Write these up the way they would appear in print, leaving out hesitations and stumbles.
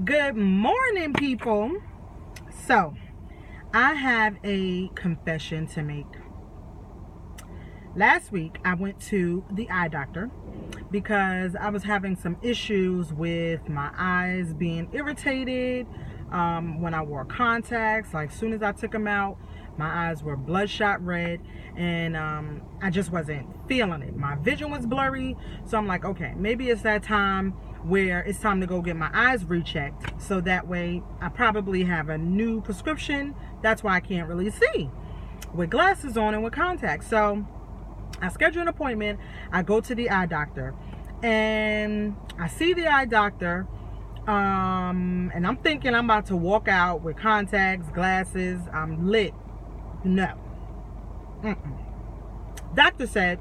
Good morning, people. So, I have a confession to make. Last week, I went to the eye doctor because I was having some issues with my eyes being irritated when I wore contacts. Like, as soon as I took them out, my eyes were bloodshot red, and I just wasn't feeling it. My vision was blurry, so I'm like, okay, maybe it's that time where it's time to go get my eyes rechecked, so that way I probably have a new prescription. That's why I can't really see with glasses on and with contacts. So I schedule an appointment. I go to the eye doctor, and I see the eye doctor, and I'm thinking I'm about to walk out with contacts, glasses, I'm lit. No. Doctor said,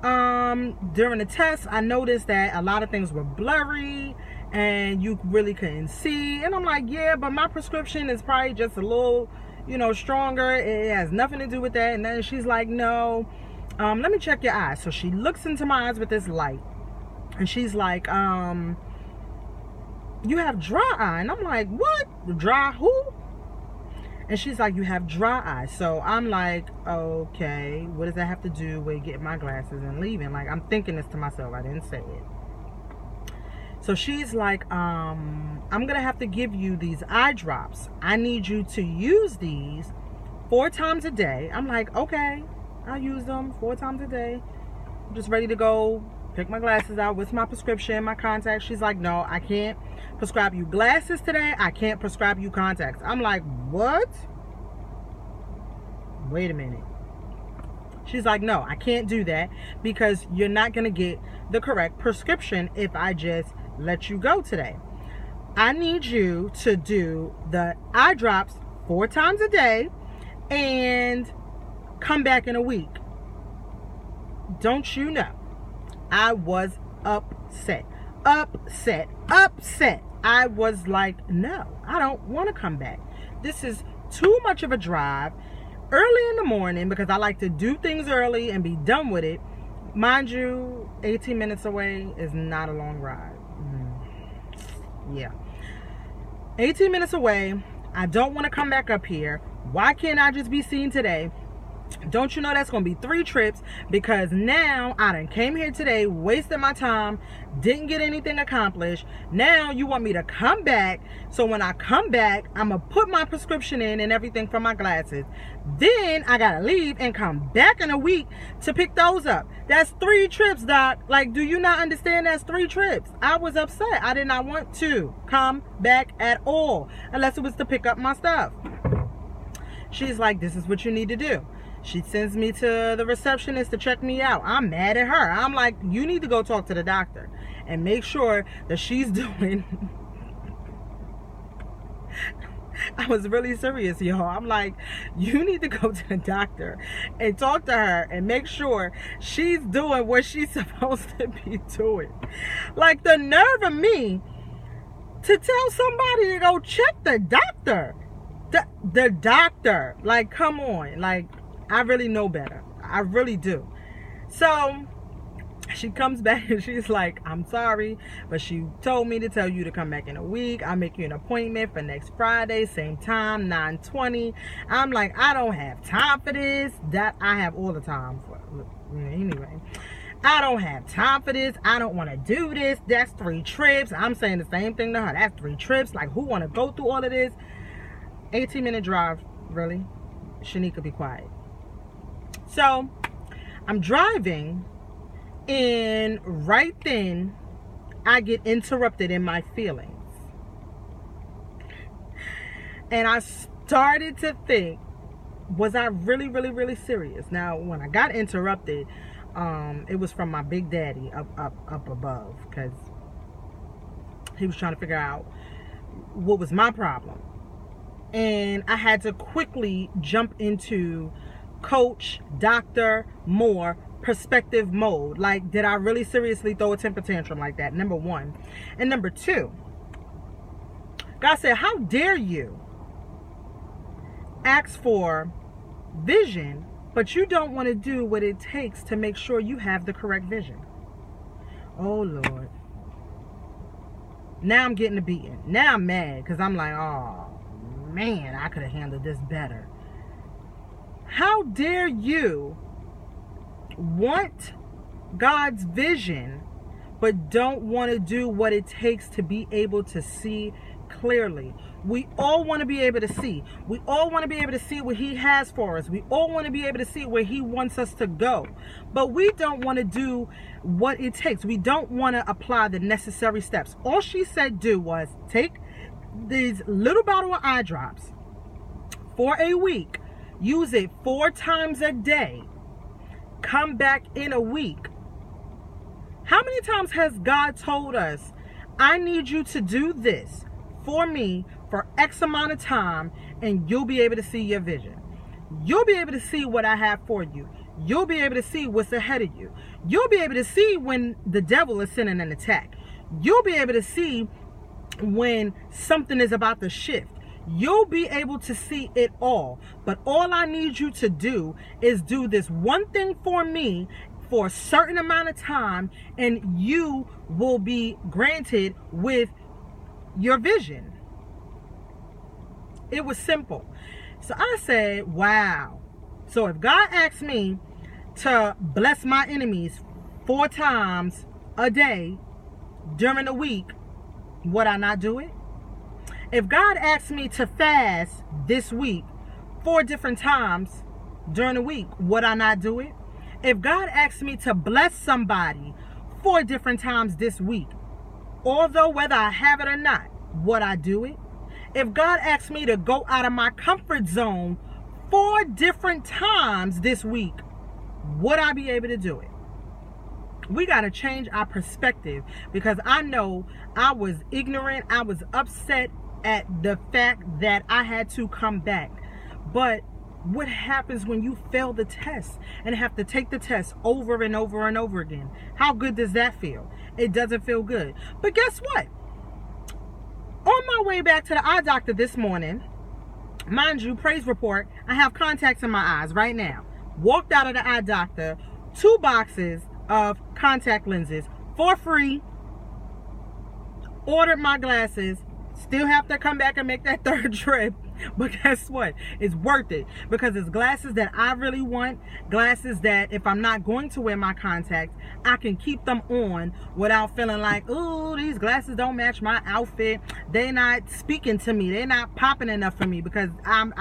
during the test, I noticed that a lot of things were blurry and you really couldn't see. And I'm like, yeah, but my prescription is probably just a little, stronger. It has nothing to do with that. And then she's like, no, let me check your eyes. So she looks into my eyes with this light, and she's like, you have dry eye. And I'm like, what? Dry who? And she's like, you have dry eye. So I'm like, okay, what does that have to do with getting my glasses and leaving? Like, I'm thinking this to myself. I didn't say it. So she's like, I'm going to have to give you these eye drops. I need you to use these 4 times a day. I'm like, okay, I'll use them 4 times a day. I'm just ready to go pick my glasses out with my prescription, my contacts. She's like, no, I can't prescribe you glasses today. I can't prescribe you contacts. I'm like, what? Wait a minute. She's like, no, I can't do that because you're not going to get the correct prescription if I just let you go today. I need you to do the eye drops 4 times a day and come back in a week. Don't you know? I was upset. I was like, no, I don't want to come back. This is too much of a drive early in the morning because I like to do things early and be done with it. Mind you, 18 minutes away is not a long ride. Yeah. 18 minutes away. I don't want to come back up here. Why can't I just be seen today? Don't you know that's going to be 3 trips? Because now I done came here today, wasted my time, didn't get anything accomplished. Now you want me to come back. So when I come back, I'm going to put my prescription in and everything for my glasses. Then I got to leave and come back in a week to pick those up. That's 3 trips, doc. Like, do you not understand that's 3 trips? I was upset. I did not want to come back at all unless it was to pick up my stuff. She's like, this is what you need to do. She sends me to the receptionist to check me out. I'm mad at her. I'm like, you need to go talk to the doctor and make sure that she's doing... I was really serious, y'all. I'm like, you need to go to the doctor and talk to her and make sure she's doing what she's supposed to be doing. Like, the nerve of me to tell somebody to go check the doctor. The doctor. Like, come on. Like, I really know better. I really do. So she comes back and she's like, I'm sorry, but she told me to tell you to come back in a week. I'll make you an appointment for next Friday, same time, 9:20. I'm like, I don't have time for this. That I have all the time for. Anyway, I don't have time for this. I don't want to do this. That's 3 trips. I'm saying the same thing to her. That's 3 trips. Like, who want to go through all of this? 18-minute drive. Really? Shoneika, be quiet. So I'm driving, and right then I get interrupted in my feelings, and I started to think, was I really serious? Now when I got interrupted, it was from my big daddy up above, because he was trying to figure out what was my problem, and I had to quickly jump into Coach Dr. Moore perspective mode. Like, did I really seriously throw a temper tantrum like that? Number 1. And number 2, God said, how dare you ask for vision, but you don't want to do what it takes to make sure you have the correct vision. Oh Lord. Now I'm getting a beating. Now I'm mad because I'm like, oh man, I could have handled this better. How dare you want God's vision but don't want to do what it takes to be able to see clearly? We all want to be able to see. We all want to be able to see what he has for us. We all want to be able to see where he wants us to go. But we don't want to do what it takes. We don't want to apply the necessary steps. All she said do was take these little bottle of eye drops for a week. Use it 4 times a day. Come back in a week. How many times has God told us, I need you to do this for me for X amount of time, and you'll be able to see your vision. You'll be able to see what I have for you. You'll be able to see what's ahead of you. You'll be able to see when the devil is sending an attack. You'll be able to see when something is about to shift. You'll be able to see it all. But all I need you to do is do this one thing for me for a certain amount of time, and you will be granted with your vision. It was simple. So I said, wow. So if God asked me to bless my enemies 4 times a day during the week, would I not do it? If God asked me to fast this week 4 different times during the week, would I not do it? If God asked me to bless somebody 4 different times this week, although whether I have it or not, would I do it? If God asked me to go out of my comfort zone 4 different times this week, would I be able to do it? We got to change our perspective, because I know I was ignorant. I was upset at the fact that I had to come back. But what happens when you fail the test and have to take the test over and over and over again? How good does that feel? It doesn't feel good. But guess what? On my way back to the eye doctor this morning, mind you, praise report, I have contacts in my eyes right now. Walked out of the eye doctor, 2 boxes of contact lenses for free. Ordered my glasses. Still have to come back and make that 3rd trip. But guess what? It's worth it, because it's glasses that I really want. Glasses that if I'm not going to wear my contacts, I can keep them on without feeling like, ooh, these glasses don't match my outfit. They're not speaking to me. They're not popping enough for me, because I'm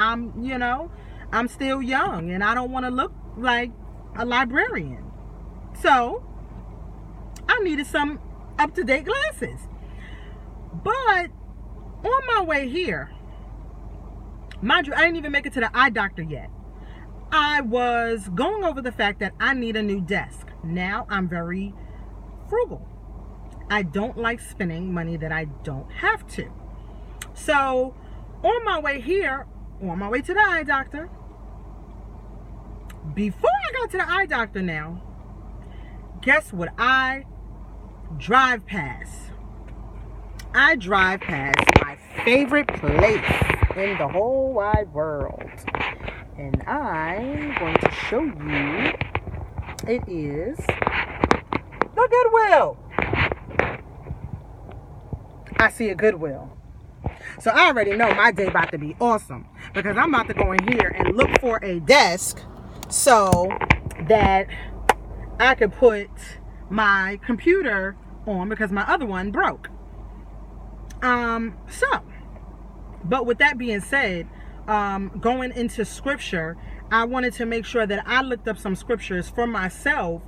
still young and I don't want to look like a librarian. So I needed some up-to-date glasses. But on my way here, mind you, I didn't even make it to the eye doctor yet. I was going over the fact that I need a new desk. Now I'm very frugal. I don't like spending money that I don't have to. So on my way here, on my way to the eye doctor, before I got to the eye doctor now, guess what I drive past? I drive past my favorite place in the whole wide world. And I'm going to show you. It is the Goodwill. I see a Goodwill. So I already know my day about to be awesome, because I'm about to go in here and look for a desk so that I could put my computer on, because my other one broke. But with that being said, going into scripture, I wanted to make sure that I looked up some scriptures for myself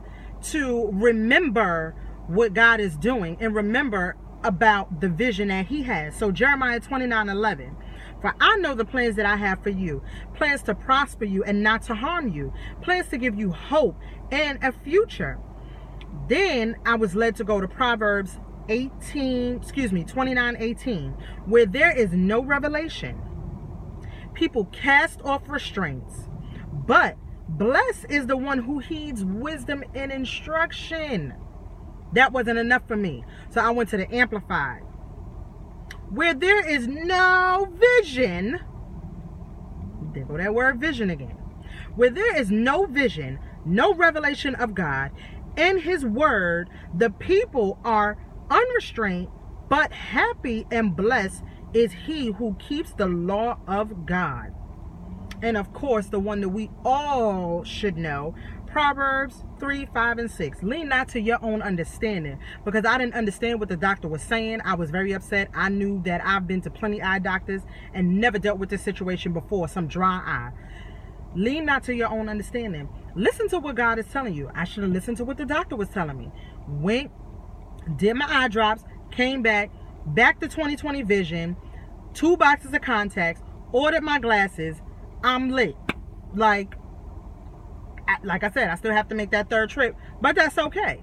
to remember what God is doing and remember about the vision that he has. So Jeremiah 29:11, for I know the plans that I have for you, plans to prosper you and not to harm you, plans to give you hope and a future. Then I was led to go to Proverbs 29:18, where there is no revelation. People cast off restraints, but blessed is the one who heeds wisdom and instruction. That wasn't enough for me, so I went to the Amplified. Where there is no vision, there go that word vision again. Where there is no vision, no revelation of God in his word, the people are unrestrained But happy and blessed is he who keeps the law of God. And of course, the one that we all should know, Proverbs 3, 5, and 6. Lean not to your own understanding. Because I didn't understand what the doctor was saying. I was very upset. I knew that I've been to plenty eye doctors and never dealt with this situation before, some dry eye. Lean not to your own understanding. Listen to what God is telling you. I should have listened to what the doctor was telling me. Went, did my eye drops, came back to 20/20 vision, 2 boxes of contacts, ordered my glasses. I'm lit. Like I said, I still have to make that 3rd trip, but that's okay.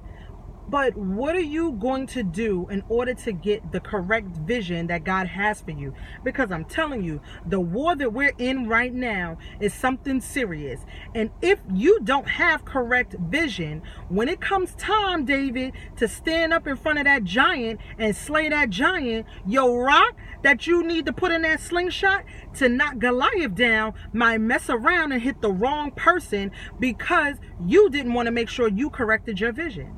But what are you going to do in order to get the correct vision that God has for you? Because I'm telling you, the war that we're in right now is something serious. And if you don't have correct vision, when it comes time, David, to stand up in front of that giant and slay that giant, your rock that you need to put in that slingshot to knock Goliath down might mess around and hit the wrong person because you didn't want to make sure you corrected your vision.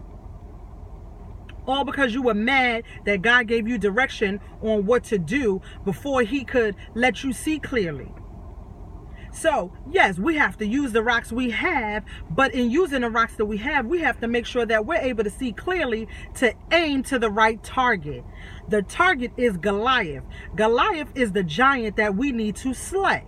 All because you were mad that God gave you direction on what to do before he could let you see clearly. So, yes, we have to use the rocks we have, but in using the rocks that we have to make sure that we're able to see clearly to aim to the right target. The target is Goliath. Goliath is the giant that we need to slay.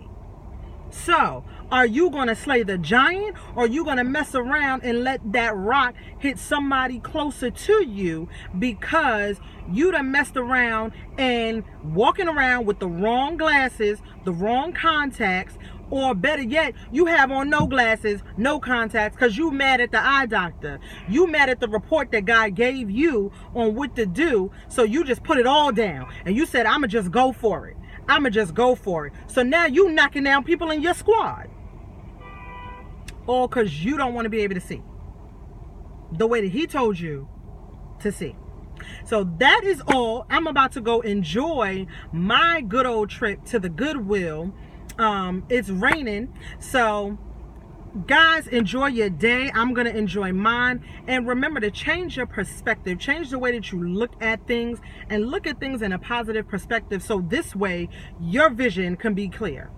So, are you going to slay the giant, or are you going to mess around and let that rock hit somebody closer to you because you done messed around and walking around with the wrong glasses, the wrong contacts, or better yet, you have on no glasses, no contacts because you mad at the eye doctor. You mad at the report that God gave you on what to do, so you just put it all down and you said, I'ma just go for it. So now you knocking down people in your squad. All because you don't want to be able to see the way that he told you to see. So that is all. I'm about to go enjoy my good old trip to the Goodwill. It's raining, so guys, enjoy your day. I'm gonna enjoy mine, and remember to change your perspective, change the way that you look at things, and look at things in a positive perspective, so this way your vision can be clear.